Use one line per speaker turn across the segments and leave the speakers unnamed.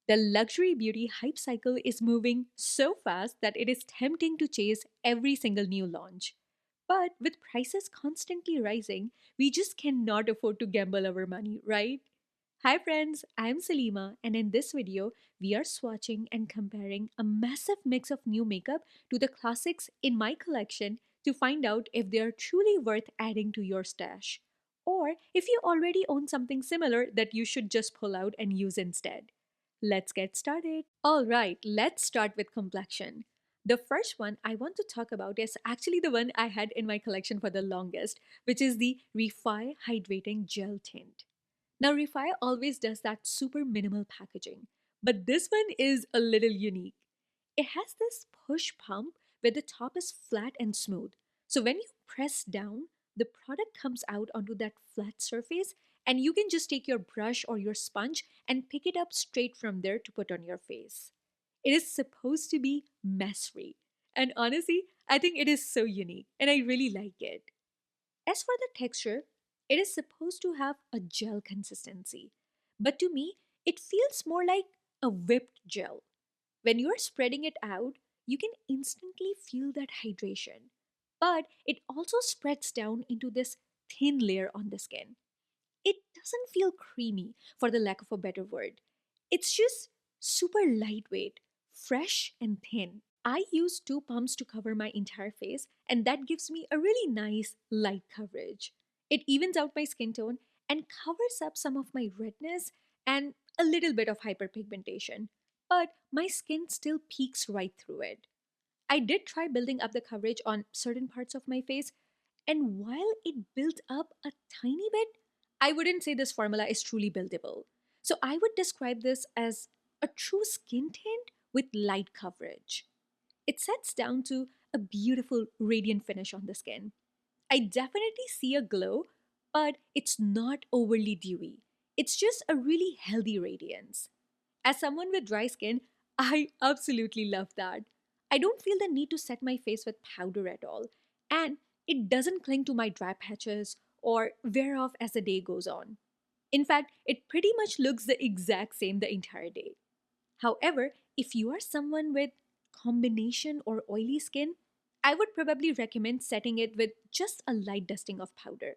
The luxury beauty hype cycle is moving so fast that it is tempting to chase every single new launch. But with prices constantly rising, we just cannot afford to gamble our money, right? Hi friends, I'm Salima, and in this video, we are swatching and comparing a massive mix of new makeup to the classics in my collection to find out if they are truly worth adding to your stash, or if you already own something similar that you should just pull out and use instead. Let's get started. All right, let's start with complexion. The first one I want to talk about is actually the one I had in my collection for the longest, which is the Refy Hydrating Gel Tint. Now, Refy always does that super minimal packaging, but this one is a little unique. It has this push pump where the top is flat and smooth. So when you press down, the product comes out onto that flat surface, and you can just take your brush or your sponge and pick it up straight from there to put on your face. It is supposed to be mess free. And honestly, I think it is so unique and I really like it. As for the texture, it is supposed to have a gel consistency. But to me, it feels more like a whipped gel. When you are spreading it out, you can instantly feel that hydration. But it also spreads down into this thin layer on the skin. It doesn't feel creamy, for the lack of a better word. It's just super lightweight, fresh, and thin. I use two pumps to cover my entire face, and that gives me a really nice light coverage. It evens out my skin tone and covers up some of my redness and a little bit of hyperpigmentation. But my skin still peeks right through it. I did try building up the coverage on certain parts of my face, and while it built up a tiny bit, I wouldn't say this formula is truly buildable. So I would describe this as a true skin tint with light coverage. It sets down to a beautiful radiant finish on the skin. I definitely see a glow, but it's not overly dewy. It's just a really healthy radiance. As someone with dry skin, I absolutely love that. I don't feel the need to set my face with powder at all, and it doesn't cling to my dry patches or wear off as the day goes on. In fact, it pretty much looks the exact same the entire day. However, if you are someone with combination or oily skin, I would probably recommend setting it with just a light dusting of powder.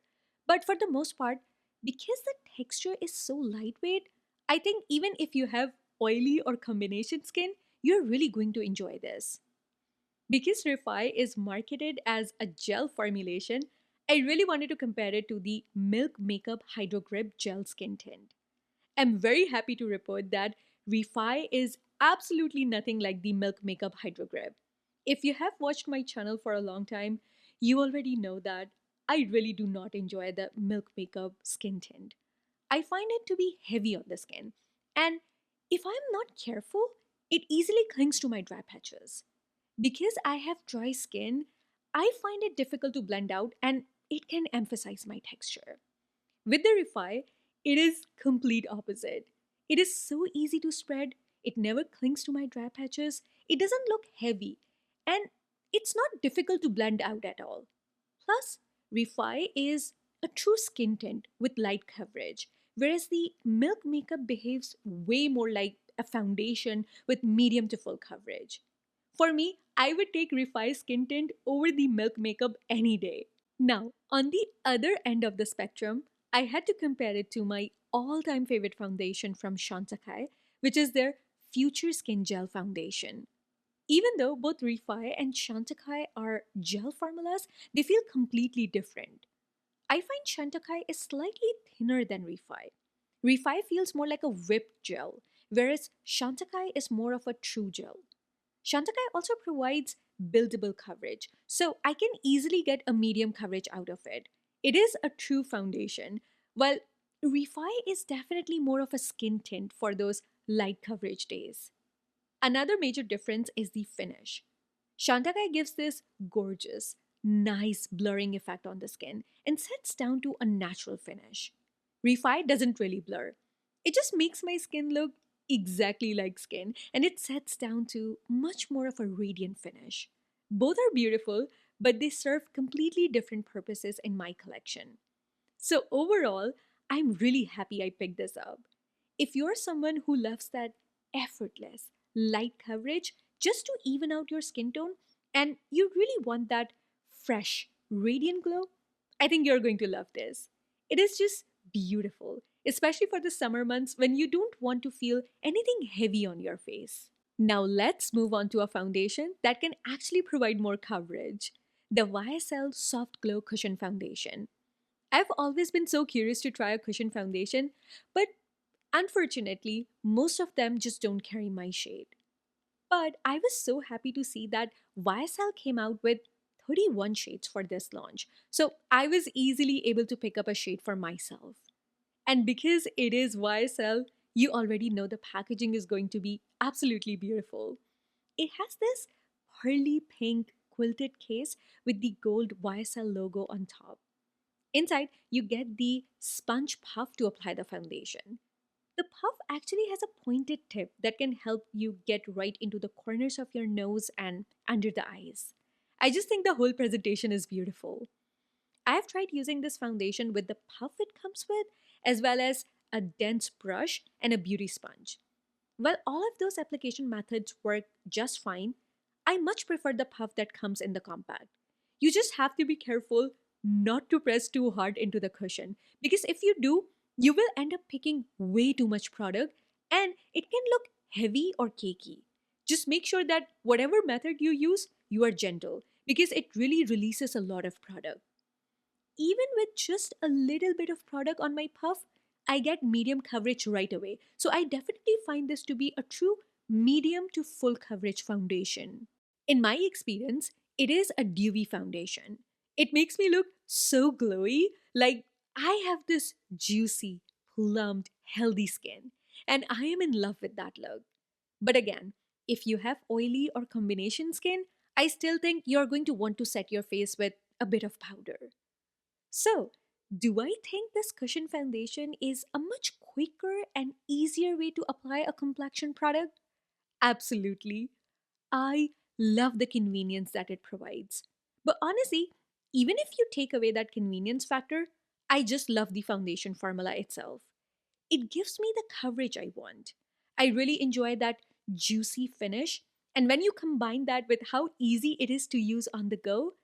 But for the most part, because the texture is so lightweight, I think even if you have oily or combination skin, you're really going to enjoy this. Because Refy is marketed as a gel formulation, I really wanted to compare it to the Milk Makeup Hydro Grip Gel Skin Tint. I'm very happy to report that Refy is absolutely nothing like the Milk Makeup Hydro Grip. If you have watched my channel for a long time, you already know that I really do not enjoy the Milk Makeup skin tint. I find it to be heavy on the skin, and if I'm not careful, it easily clings to my dry patches. Because I have dry skin, I find it difficult to blend out and it can emphasize my texture. With the Refy, it is complete opposite. It is so easy to spread, it never clings to my dry patches, it doesn't look heavy, and it's not difficult to blend out at all. Plus, Refy is a true skin tint with light coverage, whereas the Milk Makeup behaves way more like a foundation with medium to full coverage. For me, I would take Refy skin tint over the Milk Makeup any day. Now, on the other end of the spectrum, I had to compare it to my all time favorite foundation from Chantecaille, which is their Future Skin Gel Foundation. Even though both Refy and Chantecaille are gel formulas, they feel completely different. I find Chantecaille is slightly thinner than Refy. Refy feels more like a whipped gel, whereas Chantecaille is more of a true gel. Chantecaille also provides buildable coverage, so I can easily get a medium coverage out of it. It is a true foundation, while Refy is definitely more of a skin tint for those light coverage days. Another major difference is the finish. Chantecaille gives this gorgeous, nice blurring effect on the skin and sets down to a natural finish. Refy doesn't really blur. It just makes my skin look exactly like skin and it sets down to much more of a radiant finish. Both are beautiful, but they serve completely different purposes in my collection. So overall, I'm really happy I picked this up. If you're someone who loves that effortless, light coverage just to even out your skin tone, and you really want that fresh, radiant glow, I think you're going to love this. It is just beautiful, especially for the summer months when you don't want to feel anything heavy on your face. Now let's move on to a foundation that can actually provide more coverage, the YSL Soft Glow Cushion Foundation. I've always been so curious to try a cushion foundation, but unfortunately, most of them just don't carry my shade. But I was so happy to see that YSL came out with 31 shades for this launch. So I was easily able to pick up a shade for myself. And because it is YSL, you already know the packaging is going to be absolutely beautiful. It has this pearly pink quilted case with the gold YSL logo on top. Inside, you get the sponge puff to apply the foundation. The puff actually has a pointed tip that can help you get right into the corners of your nose and under the eyes. I just think the whole presentation is beautiful. I've tried using this foundation with the puff it comes with, as well as a dense brush and a beauty sponge. While all of those application methods work just fine, I much prefer the puff that comes in the compact. You just have to be careful not to press too hard into the cushion, because if you do, you will end up picking way too much product and it can look heavy or cakey. Just make sure that whatever method you use, you are gentle because it really releases a lot of product. Even with just a little bit of product on my puff, I get medium coverage right away. So I definitely find this to be a true medium to full coverage foundation. In my experience, it is a dewy foundation. It makes me look so glowy, like I have this juicy, plumped, healthy skin. And I am in love with that look. But again, if you have oily or combination skin, I still think you're going to want to set your face with a bit of powder. So, do I think this cushion foundation is a much quicker and easier way to apply a complexion product? Absolutely. I love the convenience that it provides. But honestly, even if you take away that convenience factor, I just love the foundation formula itself. It gives me the coverage I want. I really enjoy that juicy finish. And when you combine that with how easy it is to use on the go,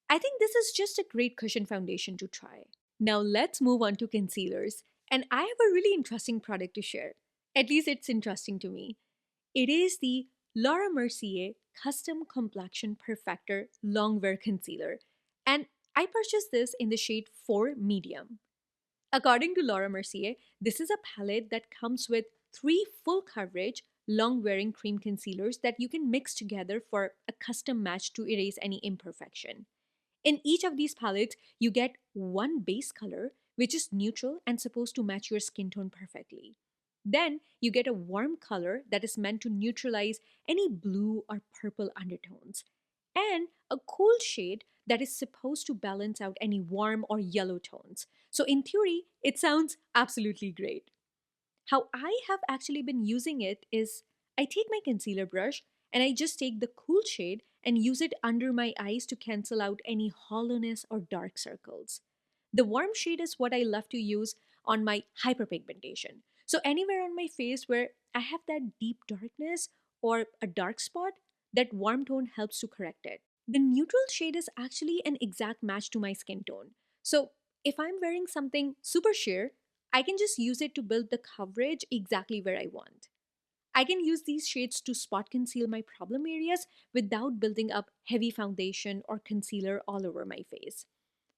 I think this is just a great cushion foundation to try. Now let's move on to concealers. And I have a really interesting product to share. At least it's interesting to me. It is the Laura Mercier Custom Complexion Perfector Longwear Concealer. And I purchased this in the shade 4 Medium. According to Laura Mercier, this is a palette that comes with 3 full coverage, long wearing cream concealers that you can mix together for a custom match to erase any imperfection. In each of these palettes, you get one base color, which is neutral and supposed to match your skin tone perfectly. Then you get a warm color that is meant to neutralize any blue or purple undertones, and a cool shade that is supposed to balance out any warm or yellow tones. So, in theory, it sounds absolutely great. How I have actually been using it is I take my concealer brush and I just take the cool shade and use it under my eyes to cancel out any hollowness or dark circles. The warm shade is what I love to use on my hyperpigmentation. So, anywhere on my face where I have that deep darkness or a dark spot, that warm tone helps to correct it. The neutral shade is actually an exact match to my skin tone. So, if I'm wearing something super sheer, I can just use it to build the coverage exactly where I want. I can use these shades to spot conceal my problem areas without building up heavy foundation or concealer all over my face.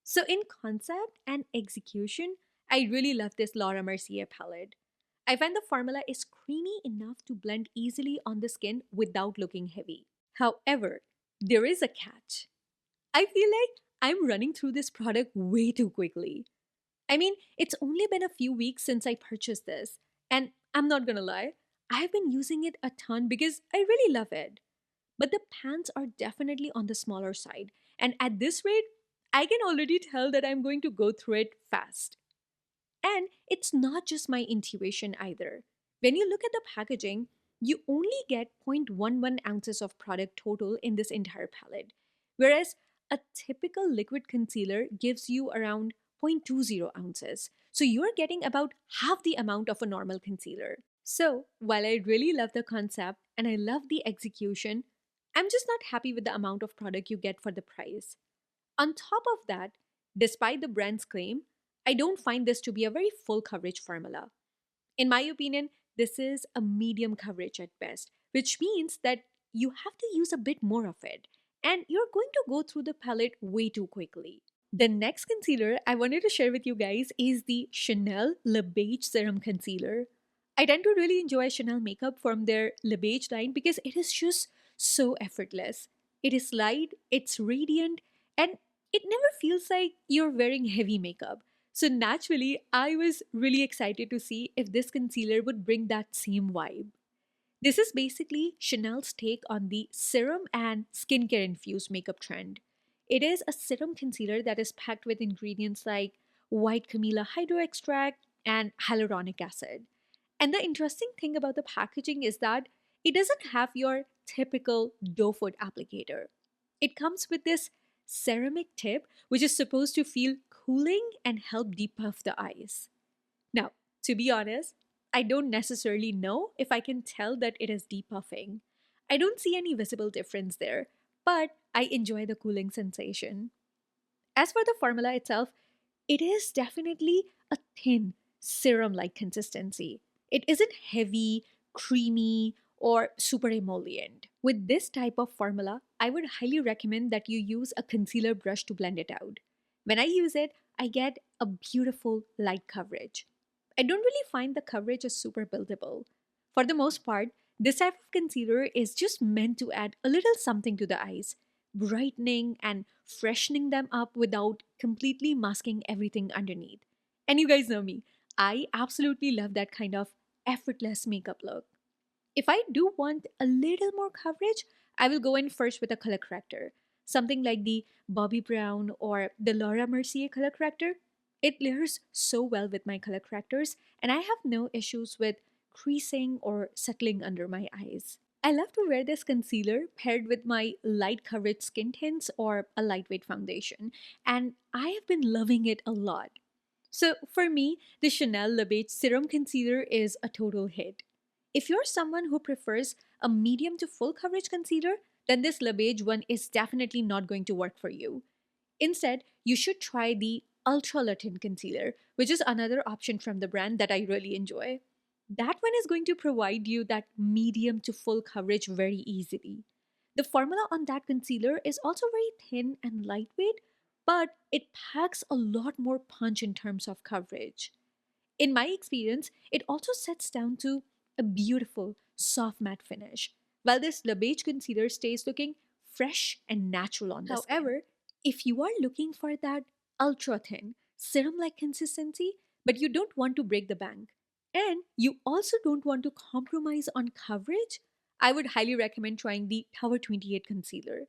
So, in concept and execution, I really love this Laura Mercier palette. I find the formula is creamy enough to blend easily on the skin without looking heavy. However, there is a catch. I feel like I'm running through this product way too quickly. I mean, it's only been a few weeks since I purchased this, and I'm not gonna lie, I've been using it a ton because I really love it. But the pants are definitely on the smaller side, and at this rate, I can already tell that I'm going to go through it fast. And it's not just my intuition either. When you look at the packaging, you only get 0.11 ounces of product total in this entire palette, whereas a typical liquid concealer gives you around 0.20 ounces. So you're getting about half the amount of a normal concealer. So, while I really love the concept and I love the execution, I'm just not happy with the amount of product you get for the price. On top of that, despite the brand's claim, I don't find this to be a very full coverage formula. In my opinion, this is a medium coverage at best, which means that you have to use a bit more of it, and you're going to go through the palette way too quickly. The next concealer I wanted to share with you guys is the Chanel Le Beige Serum Concealer. I tend to really enjoy Chanel makeup from their Le Beige line because it is just so effortless. It is light, it's radiant, and it never feels like you're wearing heavy makeup. So naturally, I was really excited to see if this concealer would bring that same vibe. This is basically Chanel's take on the serum and skincare infused makeup trend. It is a serum concealer that is packed with ingredients like white Camellia hydro extract and hyaluronic acid. And the interesting thing about the packaging is that it doesn't have your typical doe foot applicator. It comes with this ceramic tip, which is supposed to feel cooling and help depuff the eyes. Now, to be honest, I don't necessarily know if I can tell that it is depuffing. I don't see any visible difference there, but I enjoy the cooling sensation. As for the formula itself, it is definitely a thin, serum like consistency. It isn't heavy, creamy, or super emollient. With this type of formula, I would highly recommend that you use a concealer brush to blend it out. When I use it, I get a beautiful light coverage. I don't really find the coverage is super buildable. For the most part, this type of concealer is just meant to add a little something to the eyes, brightening and freshening them up without completely masking everything underneath. And you guys know me, I absolutely love that kind of effortless makeup look. If I do want a little more coverage, I will go in first with a color corrector. Something like the Bobbi Brown or the Laura Mercier color corrector. It layers so well with my color correctors, and I have no issues with creasing or settling under my eyes. I love to wear this concealer paired with my light coverage skin tints or a lightweight foundation, and I have been loving it a lot. So for me, the Chanel Le Beige Serum Concealer is a total hit. If you're someone who prefers a medium to full coverage concealer, then this Le Beige one is definitely not going to work for you. Instead, you should try the Ultra Le Tint Concealer, which is another option from the brand that I really enjoy. That one is going to provide you that medium to full coverage very easily. The formula on that concealer is also very thin and lightweight, but it packs a lot more punch in terms of coverage. In my experience, it also sets down to a beautiful, soft matte finish, while this Le Beige concealer stays looking fresh and natural on the skin. However, if you are looking for that ultra thin, serum like consistency, but you don't want to break the bank, and you also don't want to compromise on coverage, I would highly recommend trying the Tower 28 concealer.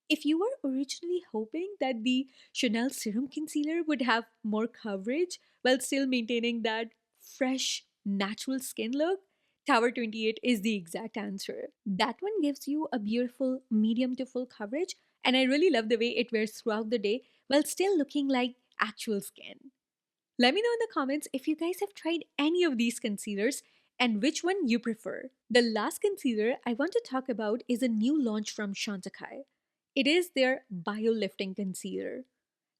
If you were originally hoping that the Chanel Serum Concealer would have more coverage while still maintaining that fresh, natural skin look, Tower 28 is the exact answer. That one gives you a beautiful medium to full coverage, and I really love the way it wears throughout the day while still looking like actual skin. Let me know in the comments if you guys have tried any of these concealers and which one you prefer. The last concealer I want to talk about is a new launch from Chantecaille. It is their Bio-Lifting Concealer.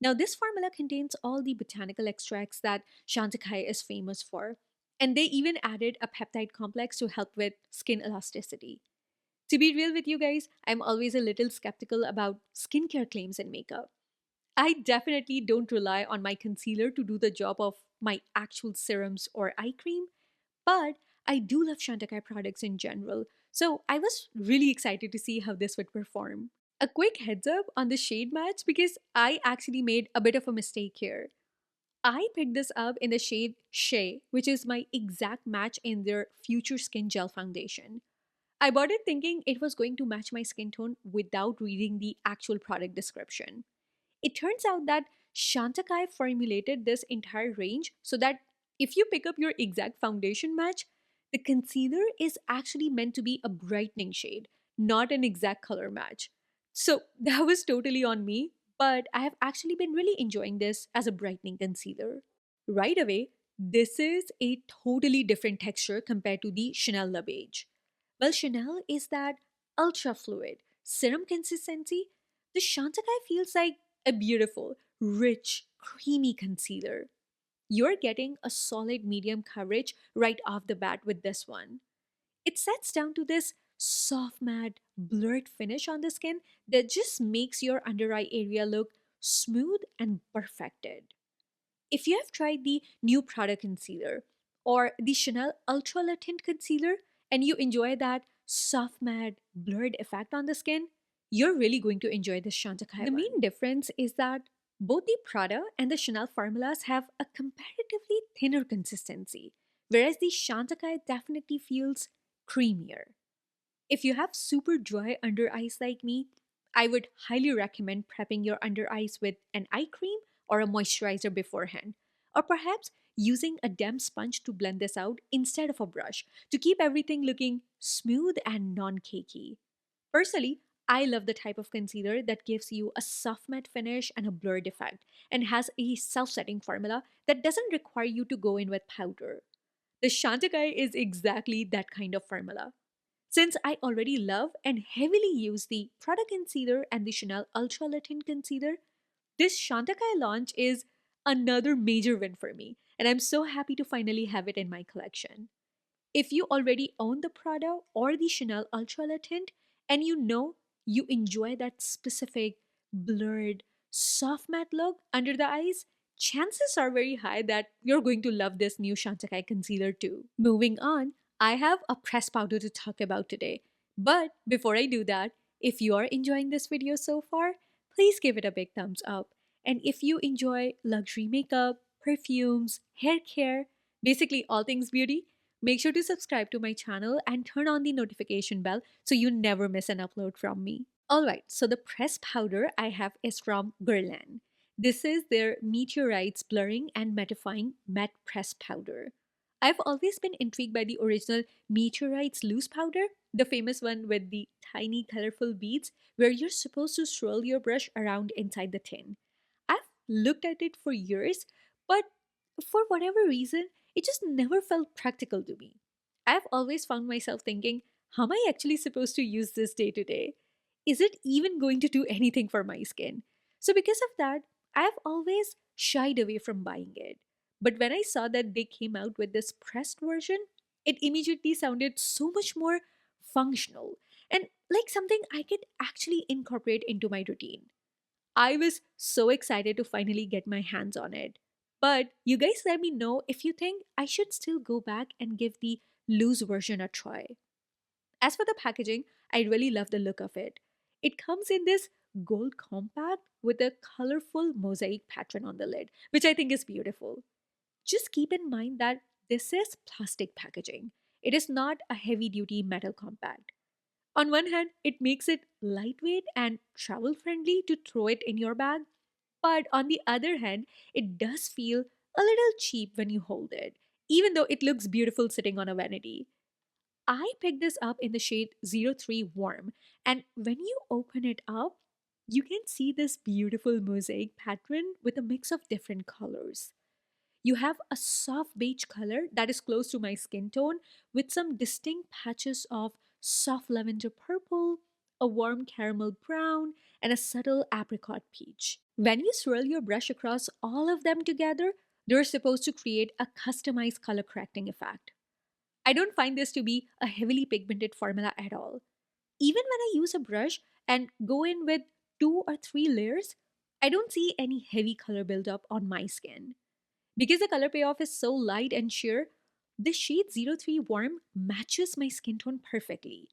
Now, this formula contains all the botanical extracts that Chantecaille is famous for, and they even added a peptide complex to help with skin elasticity. To be real with you guys, I'm always a little skeptical about skincare claims in makeup. I definitely don't rely on my concealer to do the job of my actual serums or eye cream, but I do love Chantecaille products in general, so I was really excited to see how this would perform. A quick heads up on the shade match because I actually made a bit of a mistake here. I picked this up in the shade Shea, which is my exact match in their Future Skin Gel Foundation. I bought it thinking it was going to match my skin tone without reading the actual product description. It turns out that Chantecaille formulated this entire range so that if you pick up your exact foundation match, the concealer is actually meant to be a brightening shade, not an exact color match. So that was totally on me, but I have actually been really enjoying this as a brightening concealer. Right away, This is a totally different texture compared to the Chanel La Beige. Well, Chanel is that ultra fluid serum consistency. The Chantecaille feels like a beautiful, rich, creamy concealer. You're getting a solid medium coverage right off the bat with this one. It sets down to this soft matte, blurred finish on the skin that just makes your under eye area look smooth and perfected. If you have tried the new Prada concealer or the Chanel Ultra Le Tint concealer and you enjoy that soft matte blurred effect on the skin, you're really going to enjoy this Chantecaille. The main difference is that both the Prada and the Chanel formulas have a comparatively thinner consistency, whereas the Chantecaille definitely feels creamier. If you have super dry under eyes like me, I would highly recommend prepping your under eyes with an eye cream or a moisturizer beforehand. Or perhaps using a damp sponge to blend this out instead of a brush to keep everything looking smooth and non cakey. Personally, I love the type of concealer that gives you a soft matte finish and a blurred effect and has a self setting formula that doesn't require you to go in with powder. The Chantecaille is exactly that kind of formula. Since I already love and heavily use the Prada concealer and the Chanel Ultra Le Tint concealer, this Chantecaille launch is another major win for me, and I'm so happy to finally have it in my collection. If you already own the Prada or the Chanel Ultra Le Tint and you know you enjoy that specific blurred, soft matte look under the eyes, chances are very high that you're going to love this new Chantecaille concealer too. Moving on, I have a pressed powder to talk about today. But before I do that, if you are enjoying this video so far, please give it a big thumbs up. And if you enjoy luxury makeup, perfumes, hair care, basically all things beauty, make sure to subscribe to my channel and turn on the notification bell so you never miss an upload from me. Alright, so the pressed powder I have is from Guerlain. This is their Meteorites Blurring and Mattifying Matte Pressed Powder. I've always been intrigued by the original Meteorites loose powder, the famous one with the tiny colorful beads where you're supposed to swirl your brush around inside the tin. I've looked at it for years, but for whatever reason, it just never felt practical to me. I've always found myself thinking, how am I actually supposed to use this day to day? Is it even going to do anything for my skin? So, because of that, I've always shied away from buying it. But when I saw that they came out with this pressed version, it immediately sounded so much more functional and like something I could actually incorporate into my routine. I was so excited to finally get my hands on it. But you guys let me know if you think I should still go back and give the loose version a try. As for the packaging, I really love the look of it. It comes in this gold compact with a colorful mosaic pattern on the lid, which I think is beautiful. Just keep in mind that this is plastic packaging. It is not a heavy duty metal compact. On one hand, it makes it lightweight and travel friendly to throw it in your bag, but on the other hand, it does feel a little cheap when you hold it, even though it looks beautiful sitting on a vanity. I picked this up in the shade 03 Warm, and when you open it up, you can see this beautiful mosaic pattern with a mix of different colors. You have a soft beige color that is close to my skin tone with some distinct patches of soft lavender purple, a warm caramel brown, and a subtle apricot peach. When you swirl your brush across all of them together, they're supposed to create a customized color correcting effect. I don't find this to be a heavily pigmented formula at all. Even when I use a brush and go in with 2 or 3 layers, I don't see any heavy color buildup on my skin. Because the color payoff is so light and sheer, the shade 03 Warm matches my skin tone perfectly.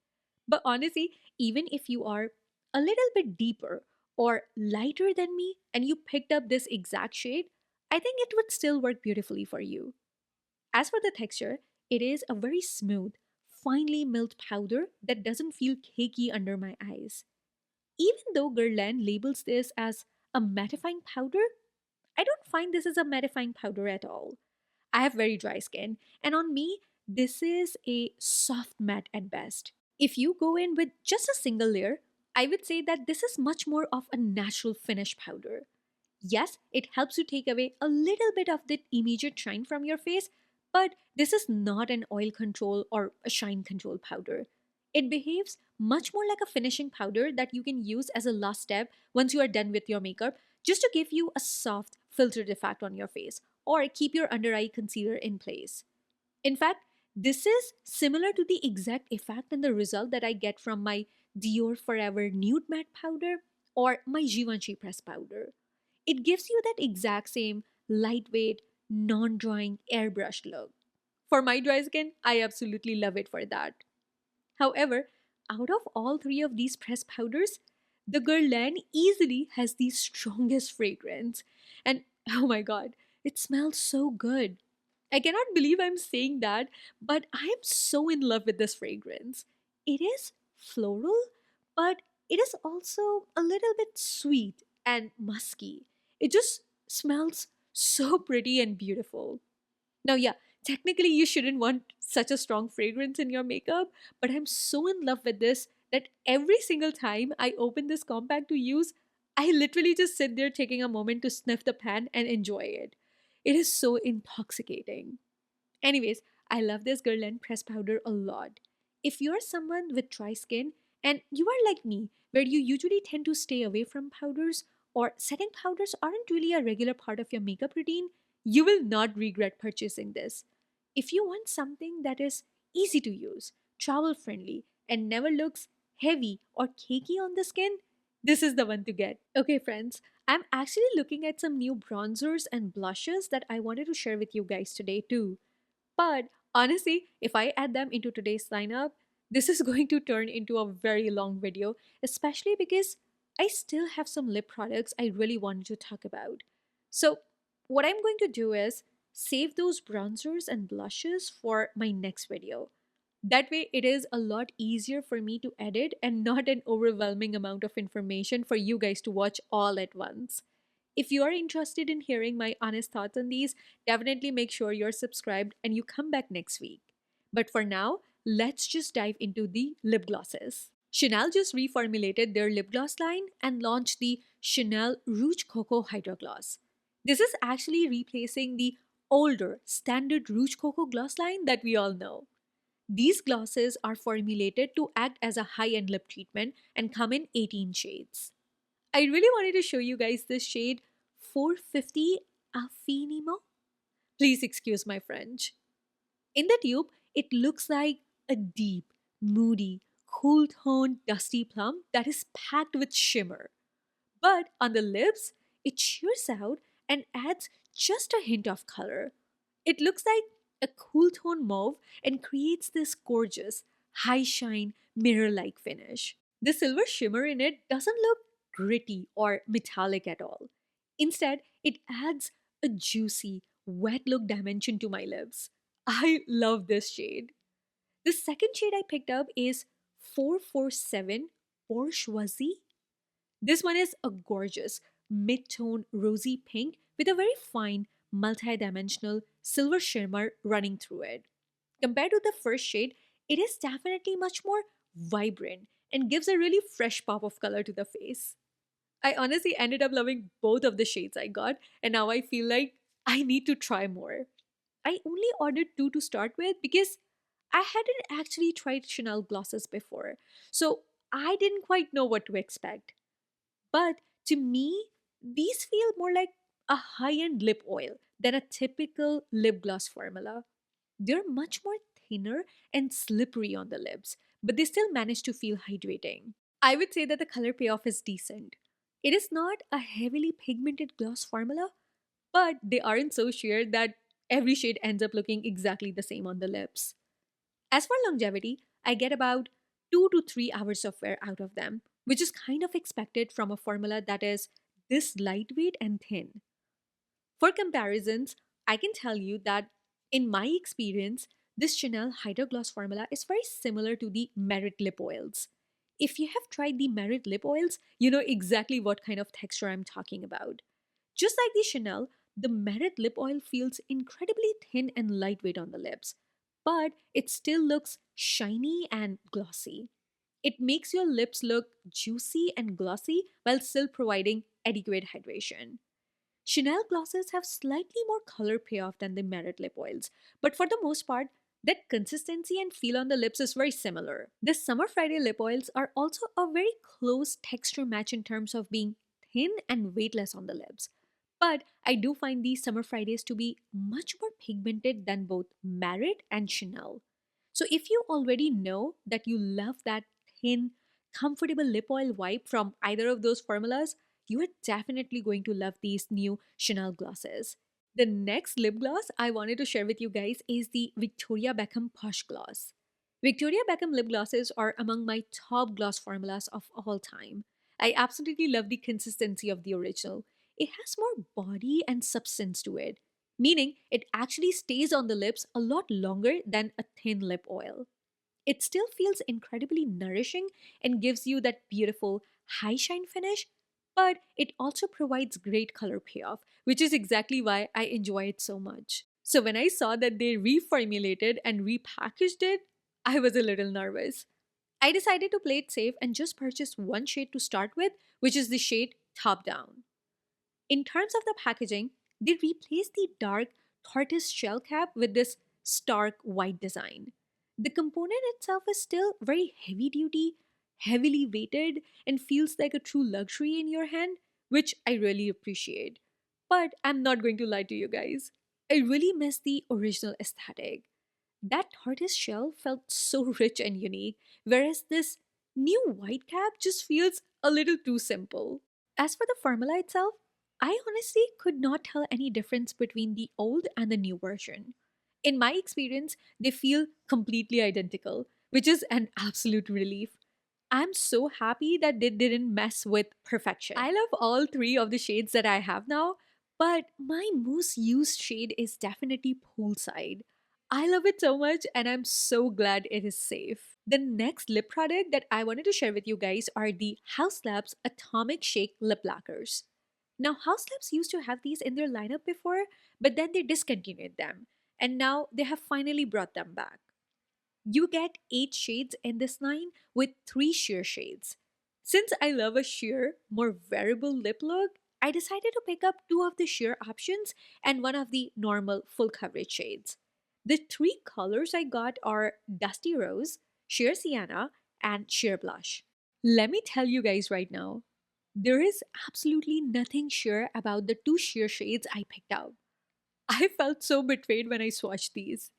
But honestly, even if you are a little bit deeper or lighter than me and you picked up this exact shade, I think it would still work beautifully for you. As for the texture, it is a very smooth, finely milled powder that doesn't feel cakey under my eyes. Even though Guerlain labels this as a mattifying powder, I don't find this as a mattifying powder at all. I have very dry skin, and on me, this is a soft matte at best. If you go in with just a single layer, I would say that this is much more of a natural finish powder. Yes, it helps to take away a little bit of that immediate shine from your face, but this is not an oil control or a shine control powder. It behaves much more like a finishing powder that you can use as a last step once you are done with your makeup, just to give you a soft, filtered effect on your face or keep your under eye concealer in place. In fact, this is similar to the exact effect and the result that I get from my Dior Forever Nude Matte Powder or my Givenchy Press Powder. It gives you that exact same lightweight, non drying airbrush look. For my dry skin, I absolutely love it for that. However, out of all three of these pressed powders, the Guerlain easily has the strongest fragrance. And oh my god, it smells so good. I cannot believe I'm saying that, but I am so in love with this fragrance. It is floral, but it is also a little bit sweet and musky. It just smells so pretty and beautiful. Now, yeah, technically you shouldn't want such a strong fragrance in your makeup, but I'm so in love with this that every single time I open this compact to use, I literally just sit there taking a moment to sniff the pan and enjoy it. It is so intoxicating. Anyways, I love this Guerlain press powder a lot. If you're someone with dry skin and you are like me, where you usually tend to stay away from powders or setting powders aren't really a regular part of your makeup routine, you will not regret purchasing this. If you want something that is easy to use, travel friendly, and never looks heavy or cakey on the skin, this is the one to get. Okay, friends, I'm actually looking at some new bronzers and blushes that I wanted to share with you guys today too. But honestly, if I add them into today's lineup, this is going to turn into a very long video, especially because I still have some lip products I really wanted to talk about. So, what I'm going to do is save those bronzers and blushes for my next video. That way, it is a lot easier for me to edit and not an overwhelming amount of information for you guys to watch all at once. If you are interested in hearing my honest thoughts on these, definitely make sure you're subscribed and you come back next week. But for now, let's just dive into the lip glosses. Chanel just reformulated their lip gloss line and launched the Chanel Rouge Coco Hydra Gloss. This is actually replacing the older standard Rouge Coco gloss line that we all know. These glosses are formulated to act as a high end lip treatment and come in 18 shades. I really wanted to show you guys this shade 450 Affinimo. Please excuse my French. In the tube, it looks like a deep, moody, cool toned, dusty plum that is packed with shimmer. But on the lips, it shears out and adds just a hint of color. It looks like a cool tone mauve and creates this gorgeous, high shine, mirror like finish. The silver shimmer in it doesn't look gritty or metallic at all. Instead, it adds a juicy, wet look dimension to my lips. I love this shade. The second shade I picked up is 447 Bourgeoisie. This one is a gorgeous mid-tone rosy pink with a very fine multi-dimensional silver shimmer running through it. Compared to the first shade, it is definitely much more vibrant and gives a really fresh pop of color to the face. I honestly ended up loving both of the shades I got, and now I feel like I need to try more. I only ordered two to start with because I hadn't actually tried Chanel glosses before, so I didn't quite know what to expect. But to me, these feel more like a high end lip oil than a typical lip gloss formula. They're much more thinner and slippery on the lips, but they still manage to feel hydrating. I would say that the color payoff is decent. It is not a heavily pigmented gloss formula, but they aren't so sheer that every shade ends up looking exactly the same on the lips. As for longevity, I get about 2 to 3 hours of wear out of them, which is kind of expected from a formula that is this lightweight and thin. For comparisons, I can tell you that in my experience, this Chanel Hydra Gloss formula is very similar to the Merit lip oils. If you have tried the Merit lip oils, you know exactly what kind of texture I'm talking about. Just like the Chanel, the Merit lip oil feels incredibly thin and lightweight on the lips, but it still looks shiny and glossy. It makes your lips look juicy and glossy while still providing adequate hydration. Chanel glosses have slightly more color payoff than the Merit lip oils, but for the most part, that consistency and feel on the lips is very similar. The Summer Friday lip oils are also a very close texture match in terms of being thin and weightless on the lips. But I do find these Summer Fridays to be much more pigmented than both Merit and Chanel. So if you already know that you love that thin, comfortable lip oil vibe from either of those formulas, you are definitely going to love these new Chanel glosses. The next lip gloss I wanted to share with you guys is the Victoria Beckham Posh Gloss. Victoria Beckham lip glosses are among my top gloss formulas of all time. I absolutely love the consistency of the original. It has more body and substance to it, meaning it actually stays on the lips a lot longer than a thin lip oil. It still feels incredibly nourishing and gives you that beautiful high shine finish, but it also provides great color payoff, which is exactly why I enjoy it so much. So when I saw that they reformulated and repackaged it, I was a little nervous. I decided to play it safe and just purchased one shade to start with, which is the shade Top Down. In terms of the packaging, they replaced the dark tortoise shell cap with this stark white design. The component itself is still very heavy duty, heavily weighted, and feels like a true luxury in your hand, which I really appreciate. But I'm not going to lie to you guys. I really miss the original aesthetic. That tortoise shell felt so rich and unique, whereas this new white cap just feels a little too simple. As for the formula itself, I honestly could not tell any difference between the old and the new version. In my experience, they feel completely identical, which is an absolute relief. I'm so happy that they didn't mess with perfection. I love all three of the shades that I have now, but my most used shade is definitely Poolside. I love it so much and I'm so glad it is safe. The next lip product that I wanted to share with you guys are the House Labs Atomic Shake Lip Lacquers. Now, House Labs used to have these in their lineup before, but then they discontinued them, and now they have finally brought them back. You get 8 shades in this line with 3 sheer shades. Since I love a sheer, more wearable lip look, I decided to pick up 2 of the sheer options and one of the normal full coverage shades. The 3 colors I got are Dusty Rose, Sheer Sienna, and Sheer Blush. Let me tell you guys right now, there is absolutely nothing sheer about the 2 sheer shades I picked up. I felt so betrayed when I swatched these.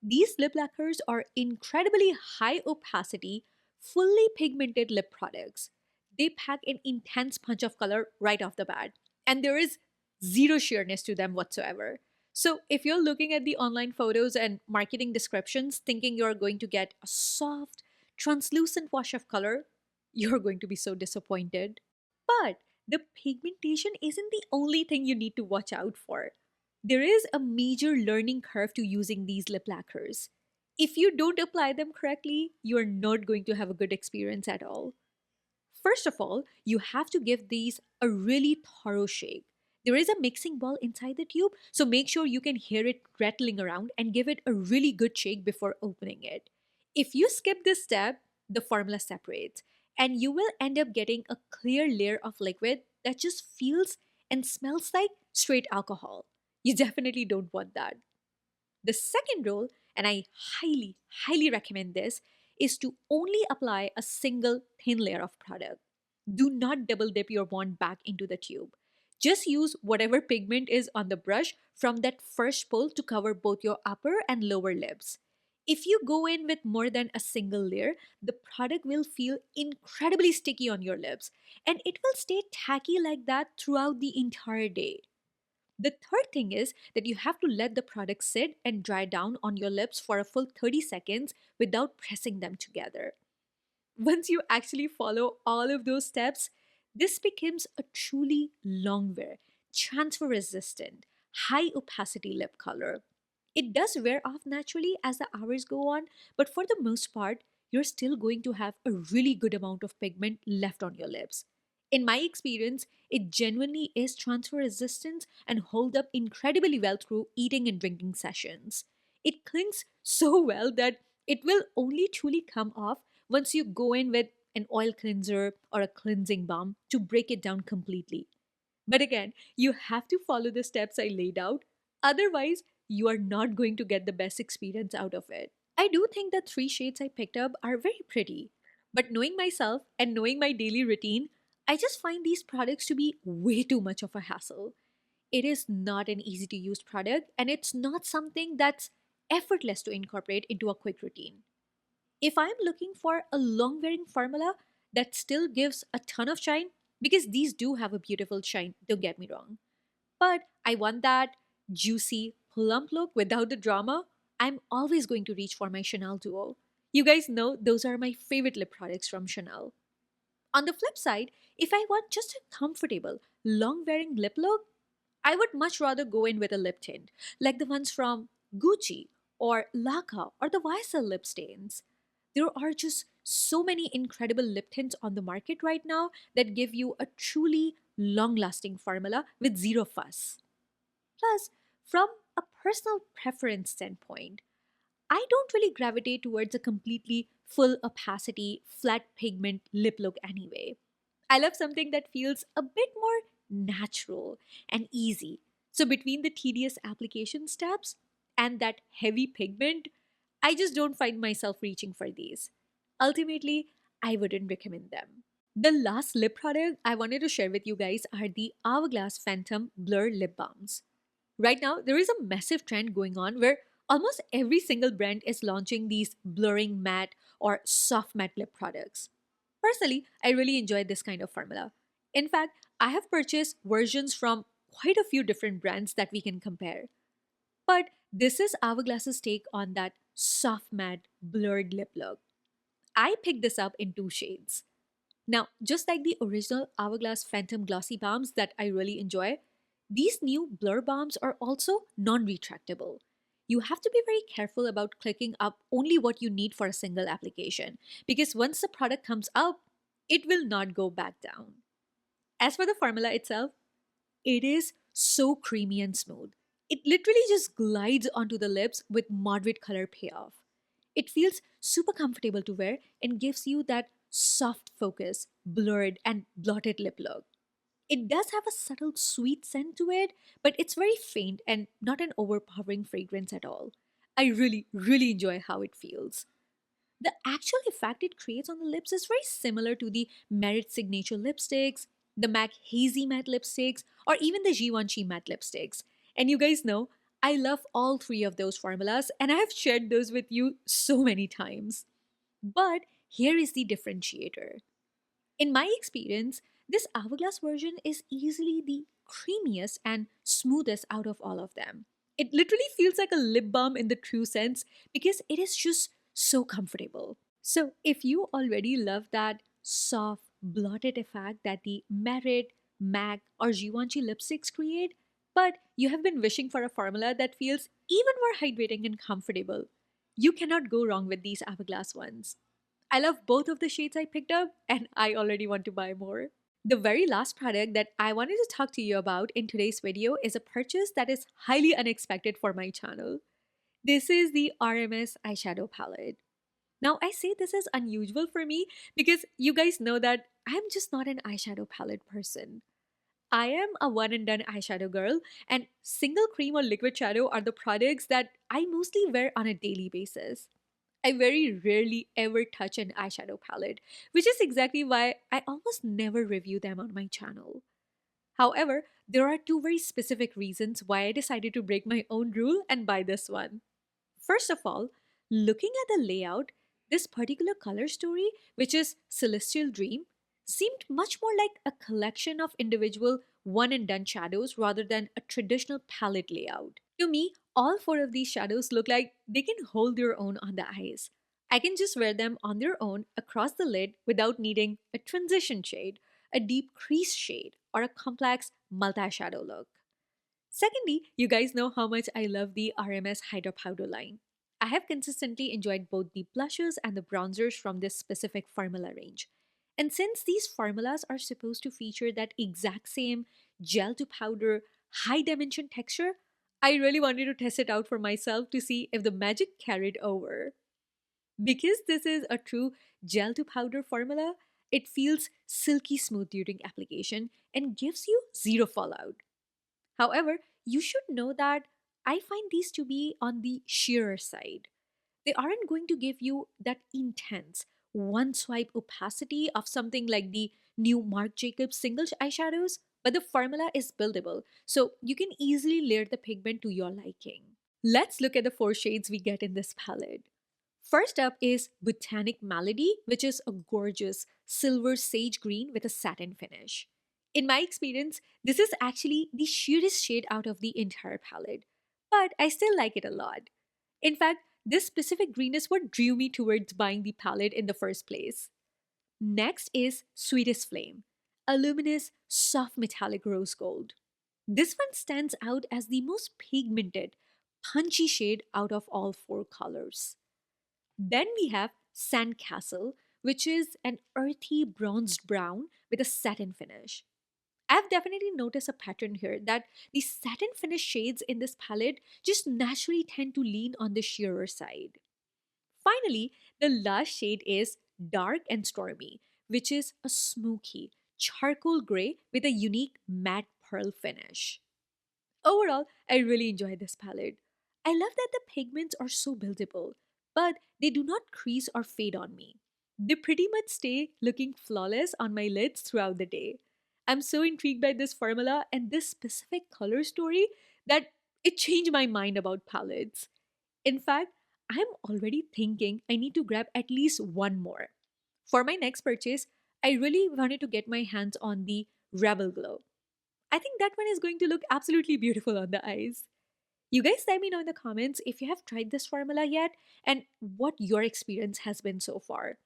These lip lacquers are incredibly high opacity, fully pigmented lip products. They pack an intense punch of color right off the bat, and there is zero sheerness to them whatsoever. So, if you're looking at the online photos and marketing descriptions thinking you're going to get a soft, translucent wash of color, you're going to be so disappointed. But the pigmentation isn't the only thing you need to watch out for. There is a major learning curve to using these lip lacquers. If you don't apply them correctly, you're not going to have a good experience at all. First of all, you have to give these a really thorough shake. There is a mixing ball inside the tube, so make sure you can hear it rattling around and give it a really good shake before opening it. If you skip this step, the formula separates, and you will end up getting a clear layer of liquid that just feels and smells like straight alcohol. You definitely don't want that. The second rule, and I highly recommend this, is to only apply a single thin layer of product. Do not double dip your wand back into the tube. Just use whatever pigment is on the brush from that first pull to cover both your upper and lower lips. If you go in with more than a single layer, the product will feel incredibly sticky on your lips and it will stay tacky like that throughout the entire day. The third thing is that you have to let the product sit and dry down on your lips for a full 30 seconds without pressing them together. Once you actually follow all of those steps, this becomes a truly long wear, transfer resistant, high opacity lip color. It does wear off naturally as the hours go on, but for the most part, you're still going to have a really good amount of pigment left on your lips. In my experience, it genuinely is transfer resistant and hold up incredibly well through eating and drinking sessions. It clings so well that it will only truly come off once you go in with an oil cleanser or a cleansing balm to break it down completely. But again, you have to follow the steps I laid out. Otherwise, you are not going to get the best experience out of it. I do think the three shades I picked up are very pretty. But knowing myself and knowing my daily routine, I just find these products to be way too much of a hassle. It is not an easy to use product, and it's not something that's effortless to incorporate into a quick routine. If I'm looking for a long wearing formula that still gives a ton of shine, because these do have a beautiful shine, don't get me wrong, but I want that juicy, plump look without the drama, I'm always going to reach for my Chanel Duo. You guys know those are my favorite lip products from Chanel. On the flip side, if I want just a comfortable, long wearing lip look, I would much rather go in with a lip tint, like the ones from Gucci or Laquer or the YSL lip stains. There are just so many incredible lip tints on the market right now that give you a truly long lasting formula with zero fuss. Plus, from a personal preference standpoint, I don't really gravitate towards a completely full opacity, flat pigment lip look anyway. I love something that feels a bit more natural and easy. So, between the tedious application steps and that heavy pigment, I just don't find myself reaching for these. Ultimately, I wouldn't recommend them. The last lip product I wanted to share with you guys are the Hourglass Phantom Blur Lip Balms. Right now, there is a massive trend going on where almost every single brand is launching these blurring matte or soft matte lip products. Personally, I really enjoy this kind of formula. In fact, I have purchased versions from quite a few different brands that we can compare. But this is Hourglass's take on that soft matte blurred lip look. I picked this up in two shades. Now, just like the original Hourglass Phantom Glossy Balms that I really enjoy, these new blur balms are also non retractable. You have to be very careful about clicking up only what you need for a single application because once the product comes up, it will not go back down. As for the formula itself, it is so creamy and smooth. It literally just glides onto the lips with moderate color payoff. It feels super comfortable to wear and gives you that soft focus, blurred, and blotted lip look. It does have a subtle sweet scent to it, but it's very faint and not an overpowering fragrance at all. I really, really enjoy how it feels. The actual effect it creates on the lips is very similar to the Merit Signature lipsticks, the MAC Hazy Matte lipsticks, or even the Givenchy matte lipsticks. And you guys know, I love all three of those formulas, and I have shared those with you so many times. But here is the differentiator. In my experience, this Hourglass version is easily the creamiest and smoothest out of all of them. It literally feels like a lip balm in the true sense because it is just so comfortable. So, if you already love that soft, blotted effect that the Merit, MAC, or Givenchy lipsticks create, but you have been wishing for a formula that feels even more hydrating and comfortable, you cannot go wrong with these Hourglass ones. I love both of the shades I picked up, and I already want to buy more. The very last product that I wanted to talk to you about in today's video is a purchase that is highly unexpected for my channel. This is the RMS eyeshadow palette. Now, I say this is unusual for me because you guys know that I'm just not an eyeshadow palette person. I am a one and done eyeshadow girl, and single cream or liquid shadow are the products that I mostly wear on a daily basis. I very rarely ever touch an eyeshadow palette, which is exactly why I almost never review them on my channel. However, there are two very specific reasons why I decided to break my own rule and buy this one. First of all, looking at the layout, this particular color story, which is Celestial Dream, seemed much more like a collection of individual one and done shadows rather than a traditional palette layout. To me, all four of these shadows look like they can hold their own on the eyes. I can just wear them on their own across the lid without needing a transition shade, a deep crease shade, or a complex multi shadow look. Secondly, you guys know how much I love the RMS Hydra powder line. I have consistently enjoyed both the blushes and the bronzers from this specific formula range. And since these formulas are supposed to feature that exact same gel to powder, high dimension texture, I really wanted to test it out for myself to see if the magic carried over. Because this is a true gel to powder formula, It feels silky smooth during application and gives you zero fallout. However, you should know that I find these to be on the sheerer side. They aren't going to give you that intense one swipe opacity of something like the new Marc Jacobs single eyeshadows, but the formula is buildable, so you can easily layer the pigment to your liking. Let's look at the four shades we get in this palette. First up is Botanic Malady, which is a gorgeous silver sage green with a satin finish. In my experience, this is actually the sheerest shade out of the entire palette, but I still like it a lot. In fact, this specific green is what drew me towards buying the palette in the first place. Next is Sweetest Flame, a luminous, soft metallic rose gold. This one stands out as the most pigmented, punchy shade out of all four colors. Then we have Sandcastle, which is an earthy bronzed brown with a satin finish. I've definitely noticed a pattern here that the satin finish shades in this palette just naturally tend to lean on the sheerer side. Finally, the last shade is Dark and Stormy, which is a smoky, charcoal gray with a unique matte pearl finish. Overall, I really enjoy this palette. I love that the pigments are so buildable, but they do not crease or fade on me. They pretty much stay looking flawless on my lids throughout the day. I'm so intrigued by this formula and this specific color story that it changed my mind about palettes. In fact, I'm already thinking I need to grab at least one more. For my next purchase, I really wanted to get my hands on the Rebel Glow. I think that one is going to look absolutely beautiful on the eyes. You guys let me know in the comments if you have tried this formula yet and what your experience has been so far.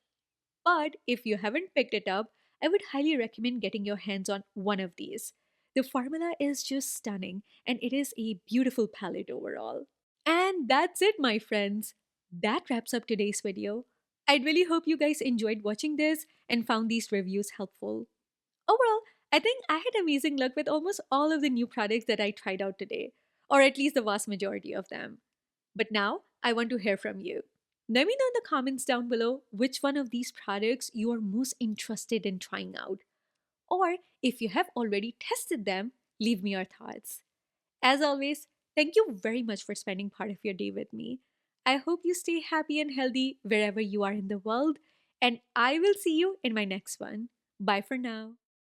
But if you haven't picked it up, I would highly recommend getting your hands on one of these. The formula is just stunning and it is a beautiful palette overall. And that's it, my friends. That wraps up today's video. I really hope you guys enjoyed watching this and found these reviews helpful. Overall, I think I had amazing luck with almost all of the new products that I tried out today, or at least the vast majority of them. But now, I want to hear from you. Let me know in the comments down below which one of these products you are most interested in trying out. Or if you have already tested them, leave me your thoughts. As always, thank you very much for spending part of your day with me. I hope you stay happy and healthy wherever you are in the world, and I will see you in my next one. Bye for now.